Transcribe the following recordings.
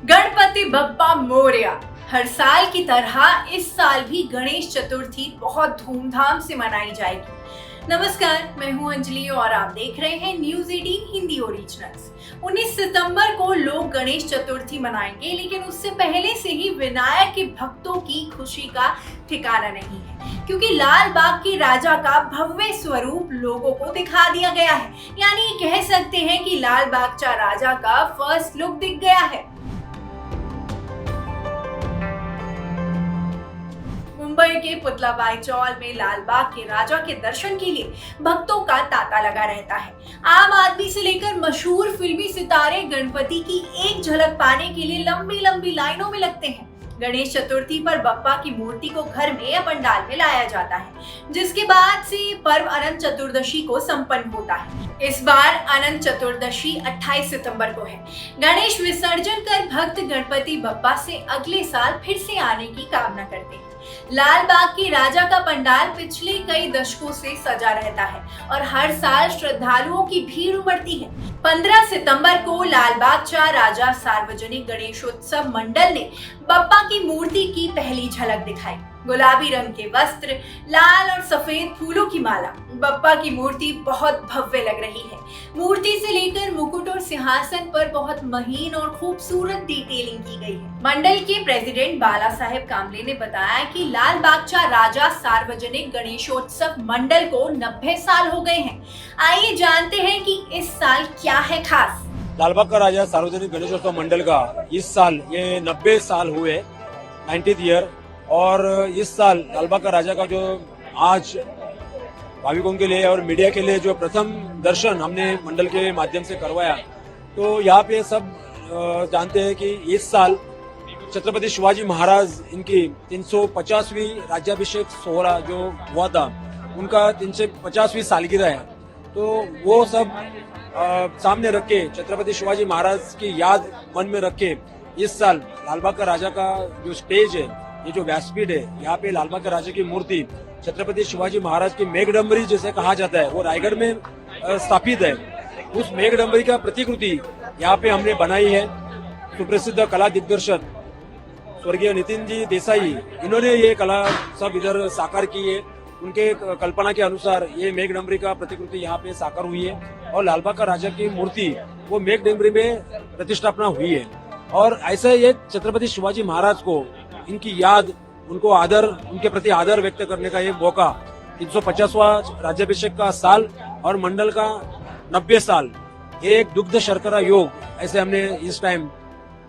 गणपति बप्पा मोरया। हर साल की तरह इस साल भी गणेश चतुर्थी बहुत धूमधाम से मनाई जाएगी। नमस्कार, मैं हूं अंजलि और आप देख रहे हैं न्यूज़ 18 हिंदी ओरिजिनल्स। 19 सितंबर को लोग गणेश चतुर्थी मनाएंगे, लेकिन उससे पहले से ही विनायक के भक्तों की खुशी का ठिकाना नहीं है, क्योंकि लाल बाग के राजा का भव्य स्वरूप लोगों को दिखा दिया गया है। यानी कह सकते हैं कि लाल बागचा राजा का फर्स्ट लुक दिख गया है। मुंबई के पुतलाबाई चौल में लाल बाग के राजा के दर्शन के लिए भक्तों का तांता लगा रहता है। आम आदमी से लेकर मशहूर फिल्मी सितारे गणपति की एक झलक पाने के लिए लंबी लंबी लाइनों में लगते हैं। गणेश चतुर्थी पर बप्पा की मूर्ति को घर में या पंडाल में लाया जाता है, जिसके बाद से पर्व अनंत चतुर्दशी को संपन्न होता है। इस बार अनंत चतुर्दशी 28 सितंबर को है। गणेश विसर्जन कर भक्त गणपति बप्पा से अगले साल फिर से आने की कामना करते हैं। लाल बाग के राजा का पंडाल पिछले कई दशकों से सजा रहता है और हर साल श्रद्धालुओं की भीड़ उमड़ती है। 15 सितंबर को लाल बागचा राजा सार्वजनिक गणेशोत्सव मंडल ने बप्पा की मूर्ति की पहली झलक दिखाई। गुलाबी रंग के वस्त्र, लाल और सफेद फूलों की माला, बप्पा की मूर्ति बहुत भव्य लग रही है। मूर्ति से लेकर मुकुट और सिंहासन पर बहुत महीन और खूबसूरत डिटेलिंग की गई है। मंडल के प्रेसिडेंट बाला साहेब कामले ने बताया कि लाल बागचा राजा सार्वजनिक गणेशोत्सव मंडल को 90 साल हो गए हैं। आइए जानते हैं कि इस साल क्या है खास। लालबाग का राजा सार्वजनिक गणेशोत्सव मंडल का इस साल ये 90 साल हुए, 90th ईयर। और इस साल लालबाग का राजा का जो आज भाविकों के लिए और मीडिया के लिए जो प्रथम दर्शन हमने मंडल के माध्यम से करवाया, तो यहाँ पे सब जानते हैं कि इस साल छत्रपति शिवाजी महाराज इनकी 350वीं राज्याभिषेक सोहरा जो हुआ था, उनका 350वीं सालगिरह है। तो वो सब सामने रख के, छत्रपति शिवाजी महाराज की याद मन में रख के, इस साल लालबाग का राजा का जो स्टेज है, ये जो व्यासपीठ है, यहाँ पे लालबाग के राजा की मूर्ति छत्रपति शिवाजी महाराज की मेघडंबरी जैसे कहा जाता है, वो रायगढ़ में स्थापित है। उस मेघडंबरी का प्रतिकृति यहाँ पे हमने बनाई है। सुप्रसिद्ध कला दिग्दर्शक स्वर्गीय नितिन जी देसाई, इन्होंने ये कला सब इधर साकार की है। उनके कल्पना के अनुसार ये मेघडंबरी का प्रतिकृति यहाँ पे साकार हुई है और लालबाग का राजा की मूर्ति वो मेघडंबरी में प्रतिष्ठापना हुई है। और ऐसा ये छत्रपति शिवाजी महाराज को इनकी याद, उनको आदर, उनके प्रति आदर व्यक्त करने का ये मौका, 350वां राज्याभिषेक का साल और मंडल का 90 साल, एक दुग्ध शर्करा योग, ऐसे हमने इस टाइम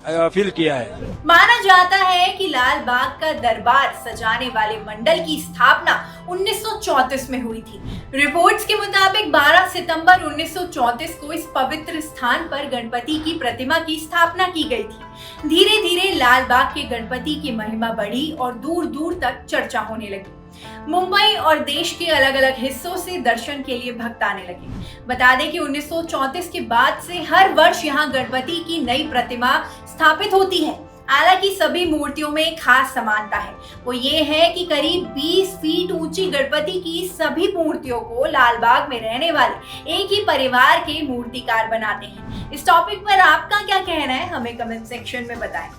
फील किया है। माना जाता है कि लाल बाग का दरबार सजाने वाले मंडल की स्थापना 1934 में हुई थी। रिपोर्ट्स के मुताबिक 12 सितंबर 1934 को इस पवित्र स्थान पर गणपति की प्रतिमा की स्थापना की गई थी। धीरे धीरे लाल बाग के गणपति की महिमा बढ़ी और दूर दूर तक चर्चा होने लगी। मुंबई और देश के अलग अलग हिस्सों से दर्शन के लिए भक्त आने लगे। बता दें कि 1934 के बाद से हर वर्ष यहाँ गणपति की नई प्रतिमा स्थापित होती है। हालांकि सभी मूर्तियों में एक खास समानता है, वो ये है कि करीब 20 फीट ऊंची गणपति की सभी मूर्तियों को लाल बाग में रहने वाले एक ही परिवार के मूर्तिकार बनाते हैं। इस टॉपिक पर आपका क्या कहना है, हमें कमेंट सेक्शन में बताएं।